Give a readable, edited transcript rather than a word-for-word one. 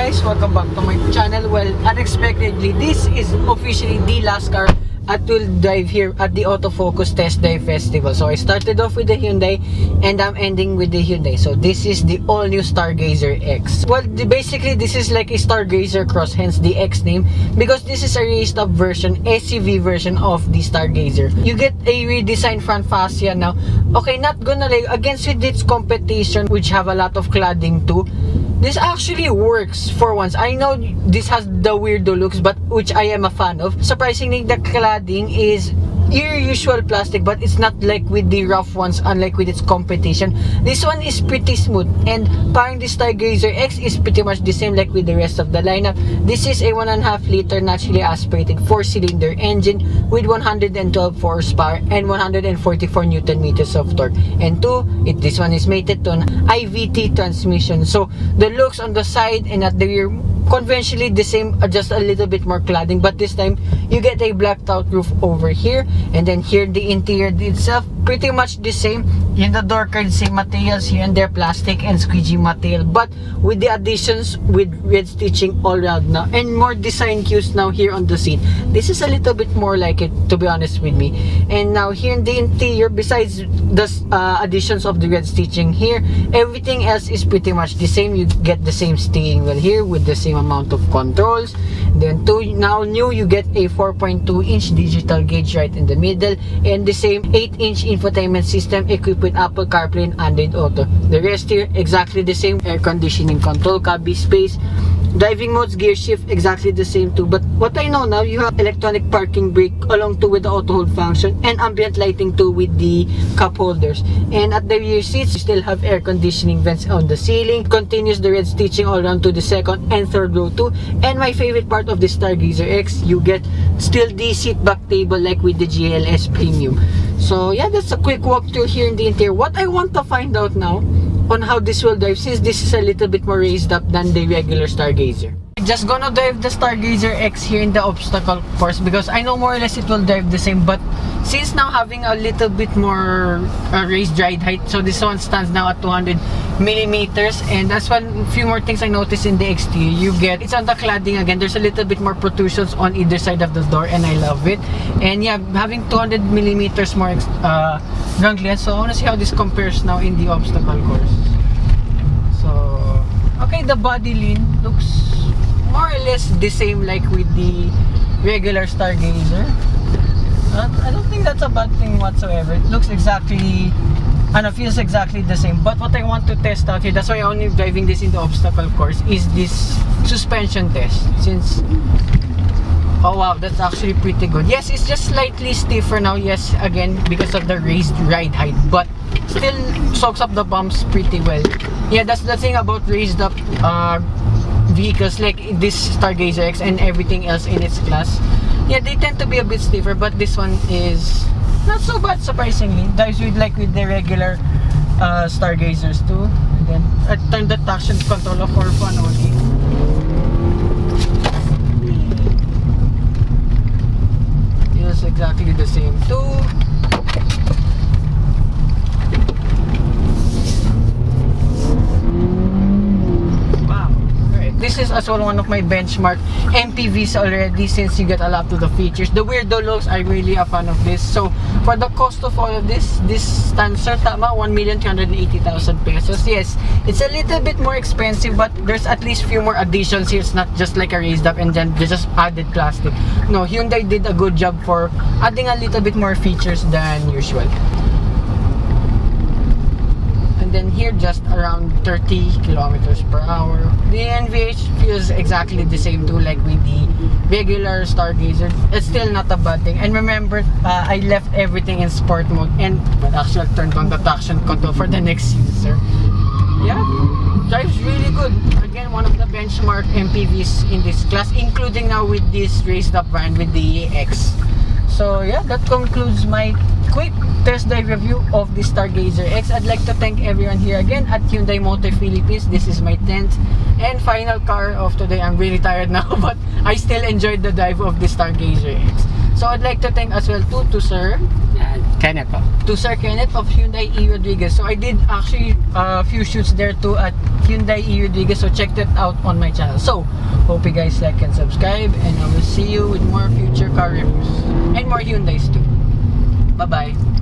guys, welcome back to my channel. Well, unexpectedly, this is officially the last car at will drive here at the Autofocus Test Drive Festival. So I started off with the Hyundai and I'm ending with the Hyundai. So this is the all-new Stargazer X. Well, basically this is like a Stargazer Cross, hence the X name, because this is a raised up version, SUV version of the Stargazer. You get a redesigned front fascia now. Okay, not gonna lie, against with its competition, which have a lot of cladding too, this actually works for once. I know this has the weirdo looks, but which I am a fan of. Surprisingly, the cladding is your usual plastic, but it's not like with the rough ones, unlike with its competition. This one is pretty smooth, and pairing the Stargazer X is pretty much the same like with the rest of the lineup. This is a 1.5 liter naturally aspirated 4-cylinder engine with 112 horsepower and 144 Newton meters of torque. And this one is mated to an IVT transmission. So the looks on the side and at the rear, conventionally the same, just a little bit more cladding, but this time you get a blacked out roof over here, and then here the interior itself pretty much the same. In the door card, same materials here and there, plastic and squeegee material, but with the additions with red stitching all around now and more design cues now here on the seat. This is a little bit more like it, to be honest with me. And now here in the interior, besides the additions of the red stitching here, everything else is pretty much the same. You get the same steering wheel here with the same amount of controls. Then now new, you get a 4.2-inch digital gauge right in the middle, and the same 8-inch infotainment system equipped with Apple CarPlay and Android Auto. The rest here exactly the same. Air conditioning control, cabin space, driving modes, gear shift exactly the same too. But what I know now, you have electronic parking brake along too with the auto hold function, and ambient lighting too with the cup holders. And at the rear seats, you still have air conditioning vents on the ceiling. Continues the red stitching all around to the second and third row too. And my favorite part of the Stargazer X, you get still the seat back table like with the GLS Premium. So yeah, that's a quick walkthrough here in the interior. What I want to find out now on how this will drive, since this is a little bit more raised up than the regular Stargazer. Just gonna drive the Stargazer X here in the obstacle course, because I know more or less it will drive the same, but since now having a little bit more raised ride height, so this one stands now at 200 millimeters. And that's one few more things I noticed in the exterior. You get, it's on the cladding again, there's a little bit more protrusions on either side of the door, and I love it. And yeah, having 200 millimeters more ground clearance, so I want to see how this compares now in the obstacle course. So okay, the body lean looks more or less the same like with the regular Stargazer. I don't think that's a bad thing whatsoever. It looks exactly, feels exactly the same. But what I want to test out here, that's why I'm only driving this in the obstacle course, is this suspension test. Since, oh wow, that's actually pretty good. Yes, it's just slightly stiffer now, yes, again because of the raised ride height, but still soaks up the bumps pretty well. Yeah, that's the thing about raised up vehicles like this Stargazer X and everything else in its class. Yeah, they tend to be a bit stiffer, but this one is not so bad, surprisingly. Drives with like with the regular Stargazers too. And then I turned the traction control off for fun only. Feels exactly the same too. This is as well one of my benchmark MPVs already, since you get a lot of the features. The weirdo looks, I'm really a fan of this. So for the cost of all of this stands at 1,380,000 pesos. Yes, it's a little bit more expensive, but there's at least few more additions here. It's not just like a raised up and then they just added plastic. No, Hyundai did a good job for adding a little bit more features than usual. And then here just around 30 kilometers per hour. The NVH feels exactly the same too like with the regular Stargazer. It's still not a bad thing. And remember, I left everything in sport mode, but actually I turned on the traction control for the next user. Yeah, drives really good. Again, one of the benchmark MPVs in this class, including now with this raised up brand with the X. So yeah, that concludes my quick test drive review of the Stargazer X. I'd like to thank everyone here again at Hyundai Motor Philippines. This is my 10th and final car of today. I'm really tired now, but I still enjoyed the drive of the Stargazer X. So I'd like to thank as well to Sir Kenneth po. to Sir Kenneth of Hyundai E. Rodriguez. So I did actually a few shoots there too at Hyundai E. Rodriguez. So check that out on my channel. So hope you guys like and subscribe, and I will see you with more future car reviews and more Hyundais too. Bye bye.